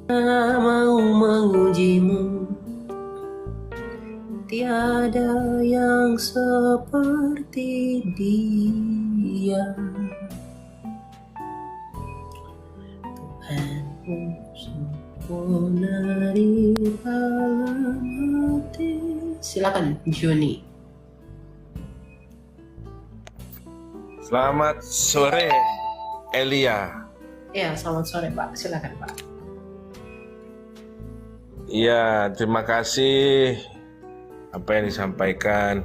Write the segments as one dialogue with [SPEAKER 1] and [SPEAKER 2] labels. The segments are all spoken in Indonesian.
[SPEAKER 1] mau mengujimu, tiada yang seperti Dia. Tuhanku sempurna di dalam hati. Silakan Joni.
[SPEAKER 2] Selamat sore, Elia.
[SPEAKER 1] Ya, selamat sore Pak. Silakan Pak.
[SPEAKER 2] Ya, terima kasih apa yang disampaikan.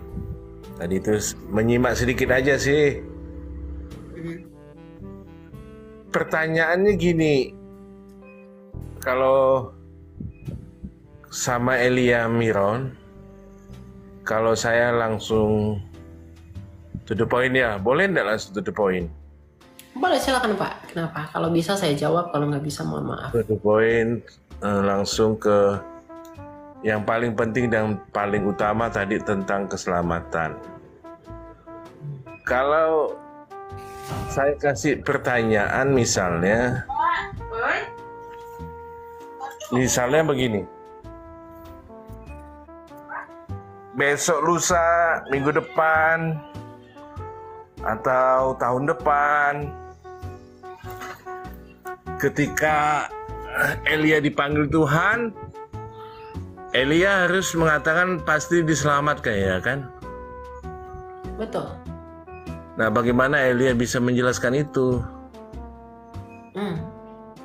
[SPEAKER 2] Tadi itu menyimak sedikit aja sih. Pertanyaannya gini, kalau sama Elia Miron, kalau saya langsung to the point ya, boleh nggak langsung to the point?
[SPEAKER 1] Boleh, silakan Pak. Kenapa? Kalau bisa saya jawab, kalau nggak bisa mohon maaf.
[SPEAKER 2] To the point, langsung ke yang paling penting dan paling utama tadi tentang keselamatan. Kalau saya kasih pertanyaan misalnya begini. Besok lusa, minggu depan, atau tahun depan, ketika Elia dipanggil Tuhan, Elia harus mengatakan pasti diselamatkan, ya kan?
[SPEAKER 1] Betul.
[SPEAKER 2] Nah, bagaimana Elia bisa menjelaskan itu?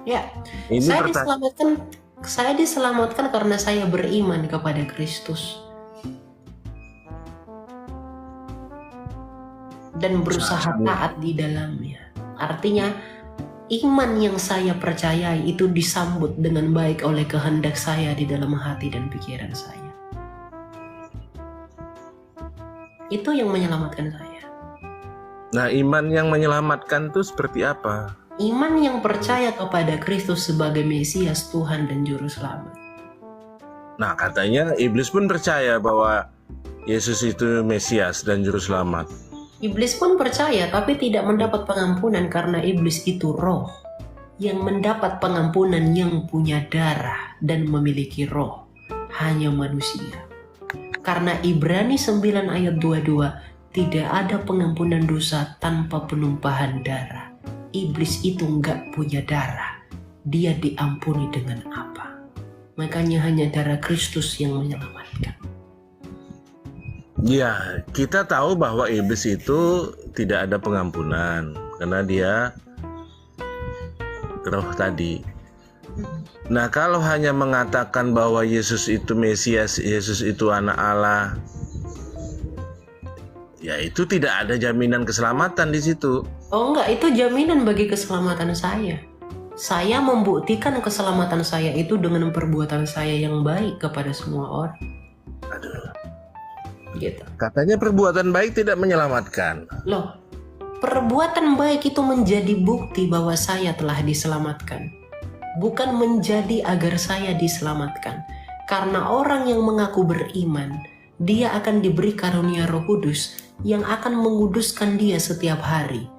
[SPEAKER 1] Ya,
[SPEAKER 2] Ini
[SPEAKER 1] saya diselamatkan karena saya beriman kepada Kristus dan berusaha taat di dalamnya. Artinya, iman yang saya percayai itu disambut dengan baik oleh kehendak saya di dalam hati dan pikiran saya. Itu yang menyelamatkan saya.
[SPEAKER 2] Nah, iman yang menyelamatkan itu seperti apa?
[SPEAKER 1] Iman yang percaya kepada Kristus sebagai Mesias, Tuhan dan Juru Selamat.
[SPEAKER 2] Nah, katanya iblis pun percaya bahwa Yesus itu Mesias dan Juru Selamat.
[SPEAKER 1] Iblis pun percaya, tapi tidak mendapat pengampunan karena iblis itu roh yang mendapat pengampunan yang punya darah dan memiliki roh, hanya manusia. Karena Ibrani 9 ayat 22, tidak ada pengampunan dosa tanpa penumpahan darah. Iblis itu nggak punya darah, dia diampuni dengan apa? Makanya hanya darah Kristus yang menyelamatkan.
[SPEAKER 2] Ya, kita tahu bahwa iblis itu tidak ada pengampunan karena dia roh tadi. Nah, kalau hanya mengatakan bahwa Yesus itu Mesias, Yesus itu anak Allah, ya itu tidak ada jaminan keselamatan di situ.
[SPEAKER 1] Oh enggak, itu jaminan bagi keselamatan saya. Saya membuktikan keselamatan saya itu dengan perbuatan saya yang baik kepada semua orang.
[SPEAKER 2] Aduh.
[SPEAKER 1] Gitu.
[SPEAKER 2] Katanya perbuatan baik tidak menyelamatkan.
[SPEAKER 1] Loh, perbuatan baik itu menjadi bukti bahwa saya telah diselamatkan. Bukan menjadi agar saya diselamatkan. Karena orang yang mengaku beriman, dia akan diberi karunia Roh Kudus yang akan menguduskan dia setiap hari.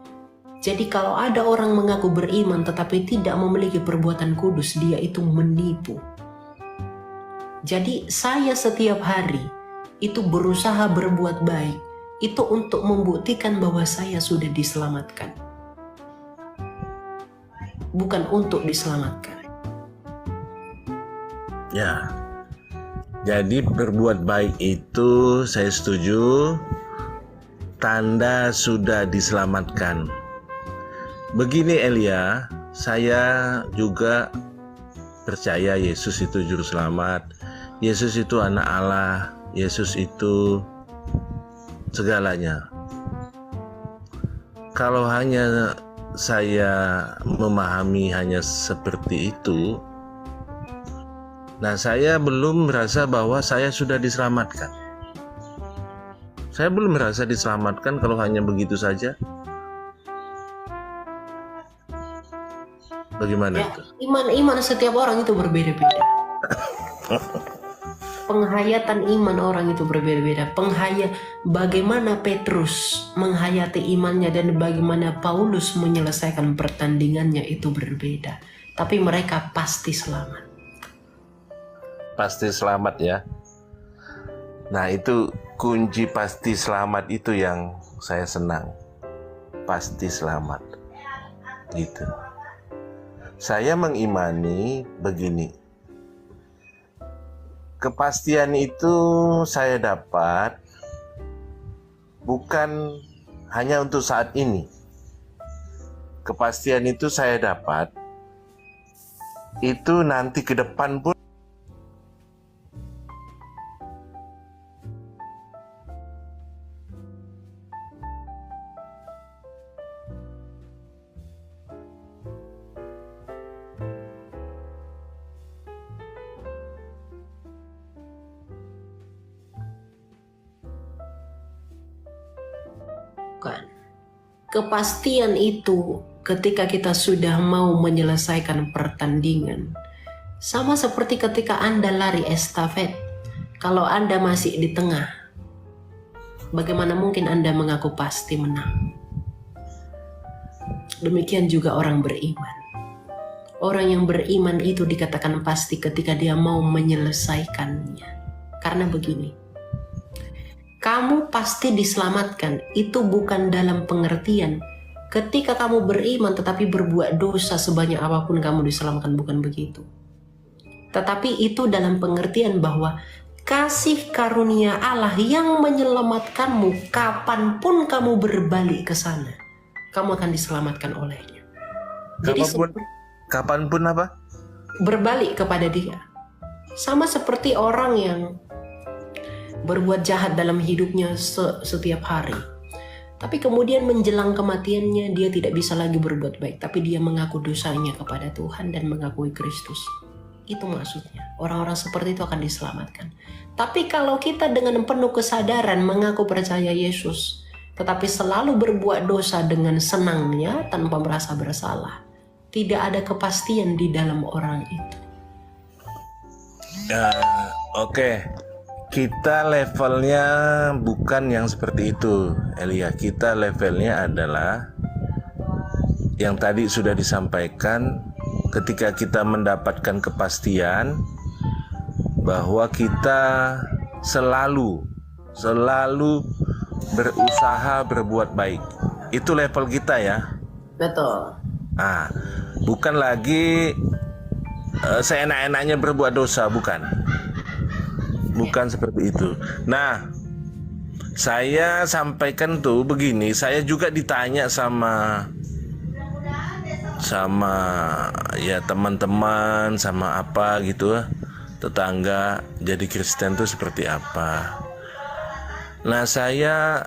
[SPEAKER 1] Jadi kalau ada orang mengaku beriman tetapi tidak memiliki perbuatan kudus, dia itu menipu. Jadi saya setiap hari itu berusaha berbuat baik, itu untuk membuktikan bahwa saya sudah diselamatkan. Bukan untuk diselamatkan.
[SPEAKER 2] Ya. Jadi berbuat baik itu saya setuju, tanda sudah diselamatkan. Begini Elia, saya juga percaya Yesus itu Juru Selamat, Yesus itu anak Allah, Yesus itu segalanya. Kalau hanya saya memahami hanya seperti itu, nah saya belum merasa bahwa saya sudah diselamatkan. Saya belum merasa diselamatkan kalau hanya begitu saja. Bagaimana
[SPEAKER 1] Ya,
[SPEAKER 2] itu?
[SPEAKER 1] iman setiap orang itu berbeda-beda. Penghayatan iman orang itu berbeda-beda. Bagaimana Petrus menghayati imannya dan bagaimana Paulus menyelesaikan pertandingannya itu berbeda. Tapi mereka pasti selamat.
[SPEAKER 2] pasti selamat ya. Nah, itu kunci pasti selamat itu yang saya senang. Pasti selamat. Gitu. Saya mengimani begini. Kepastian itu saya dapat bukan hanya untuk saat ini. Kepastian itu saya dapat itu nanti ke depan pun.
[SPEAKER 1] Bukan. Kepastian itu ketika kita sudah mau menyelesaikan pertandingan. Sama seperti ketika Anda lari estafet. Kalau Anda masih di tengah, bagaimana mungkin Anda mengaku pasti menang? Demikian juga orang beriman. Orang yang beriman itu dikatakan pasti ketika dia mau menyelesaikannya. Karena begini, kamu pasti diselamatkan. Itu bukan dalam pengertian ketika kamu beriman tetapi berbuat dosa sebanyak apapun kamu diselamatkan, bukan begitu. Tetapi itu dalam pengertian bahwa kasih karunia Allah yang menyelamatkanmu kapanpun kamu berbalik ke sana, kamu akan diselamatkan olehnya. Jadi
[SPEAKER 2] Kapanpun apa?
[SPEAKER 1] Berbalik kepada Dia. Sama seperti orang yang berbuat jahat dalam hidupnya setiap hari. Tapi kemudian menjelang kematiannya dia tidak bisa lagi berbuat baik. Tapi dia mengaku dosanya kepada Tuhan dan mengakui Kristus. Itu maksudnya. Orang-orang seperti itu akan diselamatkan. Tapi kalau kita dengan penuh kesadaran mengaku percaya Yesus, tetapi selalu berbuat dosa dengan senangnya tanpa merasa bersalah, tidak ada kepastian di dalam orang itu.
[SPEAKER 2] Oke. Kita levelnya bukan yang seperti itu, Elia. Kita levelnya adalah yang tadi sudah disampaikan, ketika kita mendapatkan kepastian bahwa kita selalu berusaha berbuat baik. Itu level kita ya.
[SPEAKER 1] Betul.
[SPEAKER 2] Bukan lagi seenak-enaknya berbuat dosa, bukan. Bukan seperti itu. Nah, saya sampaikan tuh begini, saya juga ditanya sama ya teman-teman, sama apa gitu, tetangga, jadi Kristen tuh seperti apa. Nah, saya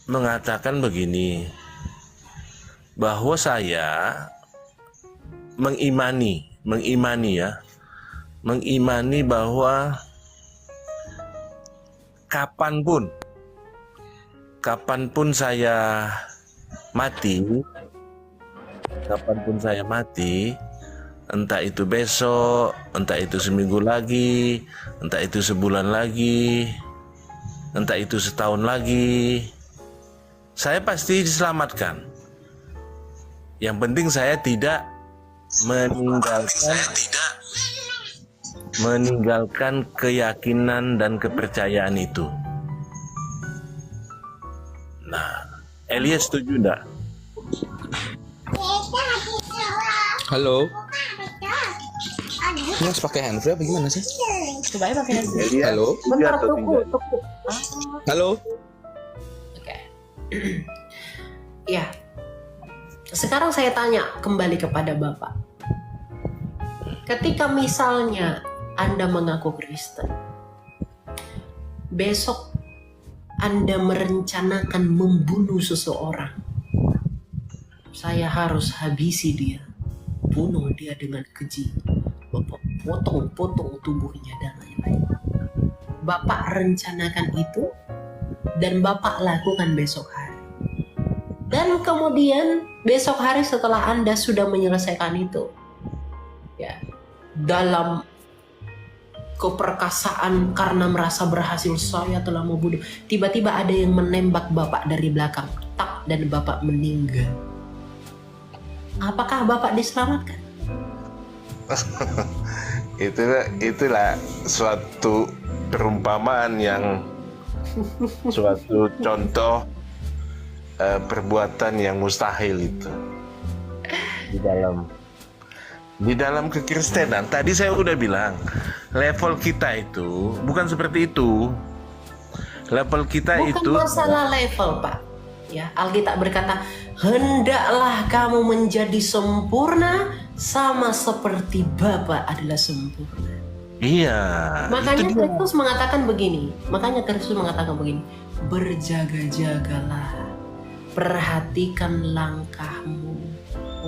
[SPEAKER 2] mengatakan begini, bahwa saya mengimani bahwa kapanpun saya mati, entah itu besok, entah itu seminggu lagi, entah itu sebulan lagi, entah itu setahun lagi, saya pasti diselamatkan. Yang penting saya tidak meninggalkan keyakinan dan kepercayaan itu. Nah, Elia setuju enggak?
[SPEAKER 3] Halo. Ini harus pakai handphone apa gimana sih?
[SPEAKER 1] Coba pakai handphone.
[SPEAKER 3] Halo.
[SPEAKER 1] Bentar, tunggu.
[SPEAKER 3] Halo.
[SPEAKER 1] Oke. Ya. Sekarang saya tanya kembali kepada Bapak. Ketika misalnya Anda mengaku Kristen, besok Anda merencanakan membunuh seseorang, saya harus habisi dia, bunuh dia dengan keji, potong tubuhnya dan lain-lain. Bapak rencanakan itu dan Bapak lakukan besok hari. Dan kemudian besok hari setelah Anda sudah menyelesaikan itu, ya, dalam keperkasaan karena merasa berhasil, saya telah membunuh, tiba-tiba ada yang menembak Bapak dari belakang, tak, dan Bapak meninggal. Apakah Bapak diselamatkan?
[SPEAKER 2] Itulah suatu perumpamaan yang suatu contoh perbuatan yang mustahil itu di dalam kekristenan. Tadi saya udah bilang level kita itu bukan seperti itu. Level kita
[SPEAKER 1] Bukan
[SPEAKER 2] itu
[SPEAKER 1] masalah level, Pak. Ya, Alkitab berkata, hendaklah kamu menjadi sempurna sama seperti Bapa adalah sempurna.
[SPEAKER 2] iya.
[SPEAKER 1] Makanya
[SPEAKER 2] itu dia.
[SPEAKER 1] Kristus mengatakan begini. Berjaga-jagalah, perhatikan langkahmu,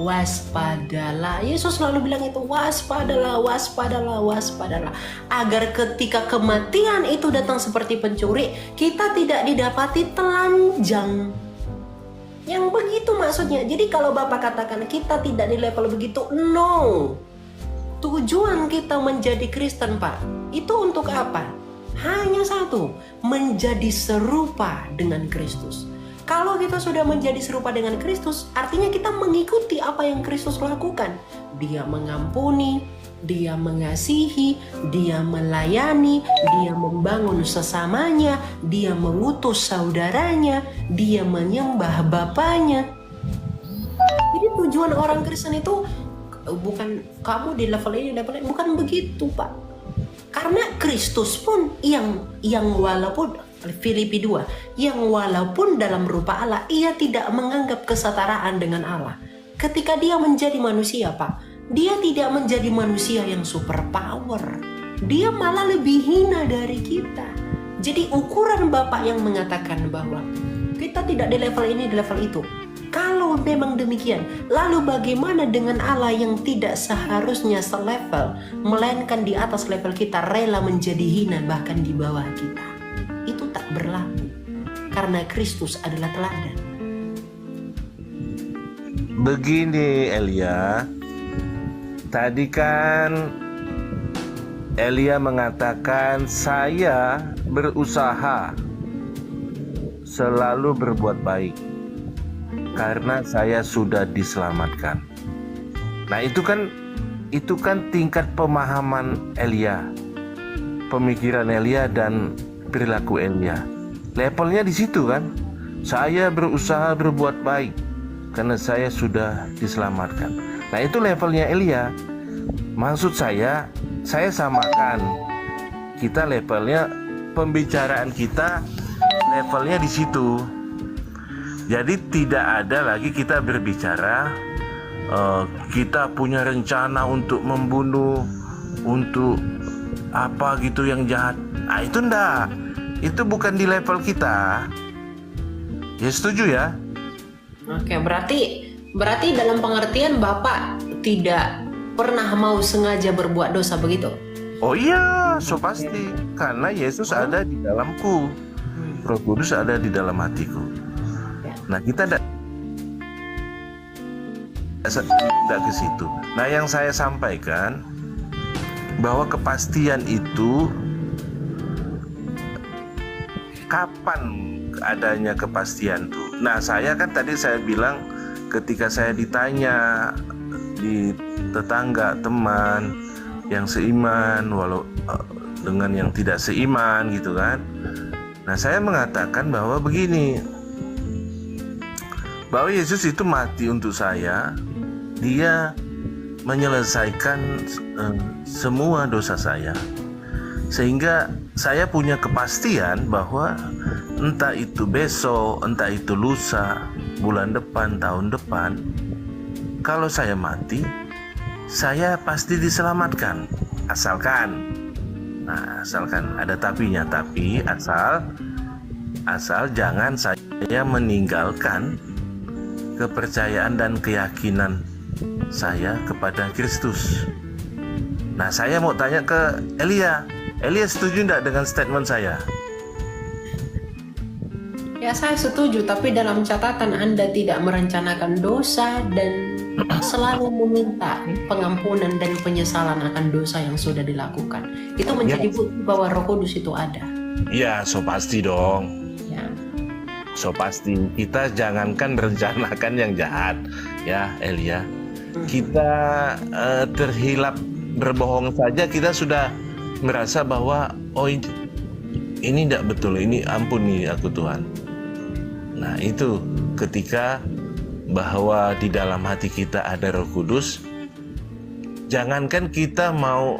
[SPEAKER 1] waspadalah. Yesus selalu bilang itu, waspadalah, waspadalah, waspadalah. Agar ketika kematian itu datang seperti pencuri, kita tidak didapati telanjang. Yang begitu maksudnya. Jadi kalau Bapak katakan kita tidak di level begitu, no. Tujuan kita menjadi Kristen, Pak, itu untuk apa? Hanya satu, menjadi serupa dengan Kristus. Kalau kita sudah menjadi serupa dengan Kristus, artinya kita mengikuti apa yang Kristus lakukan. Dia mengampuni, dia mengasihi, dia melayani, dia membangun sesamanya, dia mengutus saudaranya, dia menyembah Bapanya. Jadi tujuan orang Kristen itu bukan kamu di level ini, bukan begitu, Pak. Karena Kristus pun yang walaupun Filipi 2, yang walaupun dalam rupa Allah, ia tidak menganggap kesetaraan dengan Allah. Ketika dia menjadi manusia, Pak, dia tidak menjadi manusia yang super power. Dia malah lebih hina dari kita. Jadi ukuran Bapak yang mengatakan bahwa kita tidak di level ini, di level itu. Kalau memang demikian, lalu bagaimana dengan Allah yang tidak seharusnya selevel, melainkan di atas level kita, rela menjadi hina bahkan di bawah kita? Itu tak berlaku, karena Kristus adalah teladan.
[SPEAKER 2] Begini Elia, tadi kan Elia mengatakan saya berusaha selalu berbuat baik karena saya sudah diselamatkan. Nah itu kan tingkat pemahaman Elia, pemikiran Elia dan perilaku Elia. Levelnya di situ kan. Saya berusaha berbuat baik karena saya sudah diselamatkan. Nah itu levelnya Elia. Maksud saya samakan. Kita levelnya, pembicaraan kita levelnya di situ. Jadi tidak ada lagi kita berbicara kita punya rencana untuk membunuh, untuk apa gitu yang jahat. Nah itu enggak. Itu bukan di level kita. Ya setuju ya?
[SPEAKER 1] Oke, berarti dalam pengertian Bapak tidak pernah mau sengaja berbuat dosa begitu?
[SPEAKER 2] Oh iya, so pasti. Karena Yesus ada di dalamku. Roh Kudus ada di dalam hatiku. Nah kita tidak ke situ. Nah yang saya sampaikan bahwa kepastian itu kapan adanya kepastian tuh. Nah saya kan tadi saya bilang ketika saya ditanya di tetangga, teman yang seiman walau dengan yang tidak seiman gitu kan. Nah saya mengatakan bahwa begini, bahwa Yesus itu mati untuk saya, dia menyelesaikan semua dosa saya, sehingga saya punya kepastian bahwa entah itu besok, entah itu lusa, bulan depan, tahun depan, kalau saya mati, saya pasti diselamatkan. Asalkan ada tapinya, tapi asal jangan saya meninggalkan kepercayaan dan keyakinan saya kepada Kristus. Nah saya mau tanya ke Elia setuju tidak dengan statement saya?
[SPEAKER 1] Ya saya setuju, tapi dalam catatan Anda tidak merencanakan dosa dan selalu meminta pengampunan dan penyesalan akan dosa yang sudah dilakukan. Itu menjadi bukti bahwa Roh Kudus itu ada.
[SPEAKER 2] Ya, so pasti dong.
[SPEAKER 1] Ya.
[SPEAKER 2] So pasti. Kita jangankan merencanakan yang jahat, ya Elia. Kita terhilap berbohong saja kita sudah merasa bahwa oh ini tidak betul, ini ampuni aku Tuhan. Nah itu ketika bahwa di dalam hati kita ada Roh Kudus, jangankan kita mau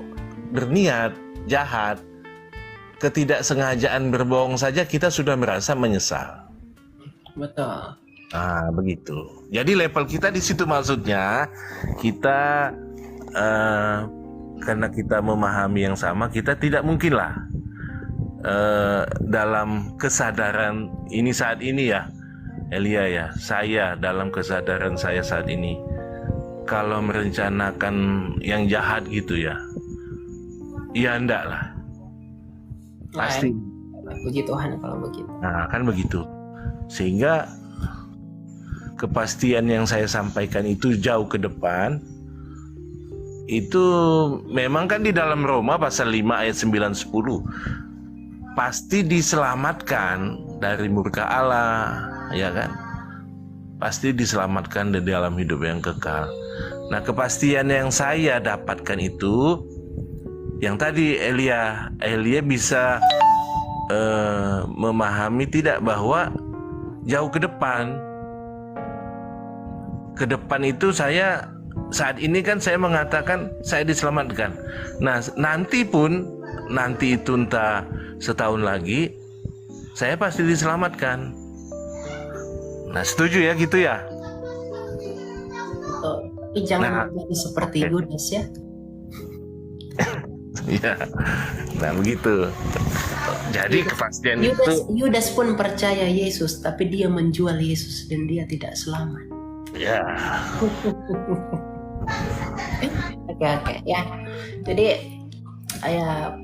[SPEAKER 2] berniat jahat, ketidaksengajaan berbohong saja kita sudah merasa menyesal.
[SPEAKER 1] Betul.
[SPEAKER 2] Ah, begitu. Jadi level kita di situ, maksudnya kita karena kita memahami yang sama, kita tidak mungkinlah dalam kesadaran ini saat ini ya, Elia ya, saya dalam kesadaran saya saat ini, kalau merencanakan yang jahat gitu ya, ya enggak lah, pasti.
[SPEAKER 1] Puji Tuhan kalau begitu.
[SPEAKER 2] Nah kan begitu, sehingga kepastian yang saya sampaikan itu jauh ke depan. Itu memang kan di dalam Roma pasal 5 ayat 9-10 pasti diselamatkan dari murka Allah, ya kan? Pasti diselamatkan di dalam hidup yang kekal. Nah, kepastian yang saya dapatkan itu yang tadi Elia bisa memahami tidak bahwa jauh ke depan itu saya saat ini kan saya mengatakan saya diselamatkan. Nah nanti itu entah setahun lagi saya pasti diselamatkan. Nah setuju ya gitu ya.
[SPEAKER 1] Tapi jangan seperti Yudas ya.
[SPEAKER 2] Ya, nah begitu. Jadi kepastian
[SPEAKER 1] Yudas pun percaya Yesus, tapi dia menjual Yesus dan dia tidak selamat.
[SPEAKER 2] Ya.
[SPEAKER 1] Oke ya. Jadi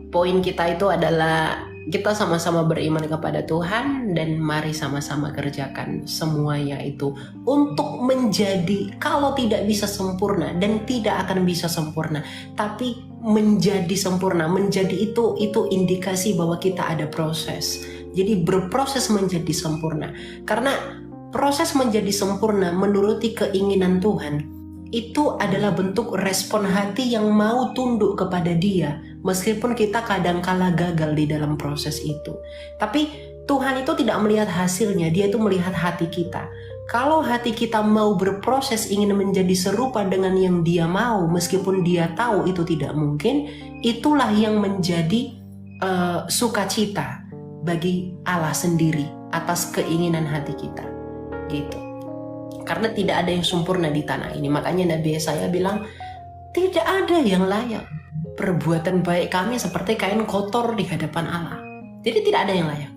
[SPEAKER 1] poin kita itu adalah kita sama-sama beriman kepada Tuhan dan mari sama-sama kerjakan semuanya itu untuk menjadi, kalau tidak bisa sempurna dan tidak akan bisa sempurna, tapi menjadi sempurna. Menjadi itu indikasi bahwa kita ada proses. Jadi berproses menjadi sempurna. Karena proses menjadi sempurna menuruti keinginan Tuhan itu adalah bentuk respon hati yang mau tunduk kepada Dia, meskipun kita kadangkala gagal di dalam proses itu. Tapi Tuhan itu tidak melihat hasilnya, Dia itu melihat hati kita. Kalau hati kita mau berproses ingin menjadi serupa dengan yang Dia mau, meskipun Dia tahu itu tidak mungkin, itulah yang menjadi sukacita bagi Allah sendiri atas keinginan hati kita. Gitu. Karena tidak ada yang sempurna di tanah ini. Makanya Nabi Yesaya bilang, tidak ada yang layak. Perbuatan baik kami seperti kain kotor di hadapan Allah. Jadi tidak ada yang layak.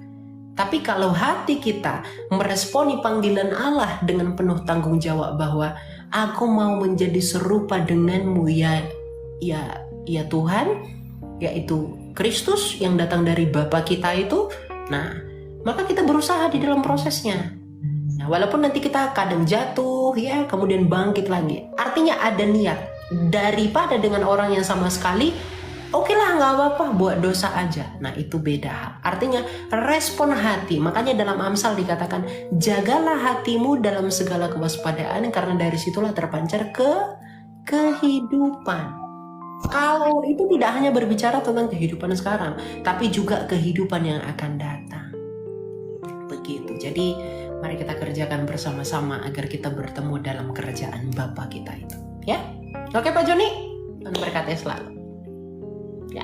[SPEAKER 1] Tapi kalau hati kita meresponi panggilan Allah dengan penuh tanggung jawab bahwa aku mau menjadi serupa denganmu ya Tuhan, yaitu Kristus yang datang dari Bapa kita itu, nah maka kita berusaha di dalam prosesnya. Nah, walaupun nanti kita kadang jatuh ya, kemudian bangkit lagi. Artinya ada niat. Daripada dengan orang yang sama sekali, oke lah nggak apa-apa, buat dosa aja. Nah itu beda hal. Artinya respon hati. Makanya dalam Amsal dikatakan, jagalah hatimu dalam segala kewaspadaan, karena dari situlah terpancar kehidupan. Kalau itu tidak hanya berbicara tentang kehidupan sekarang, tapi juga kehidupan yang akan datang. Begitu. Jadi mari kita kerjakan bersama-sama agar kita bertemu dalam kerajaan Bapa kita itu. Ya? Oke Pak Joni? Tuhan berkati selalu. Ya.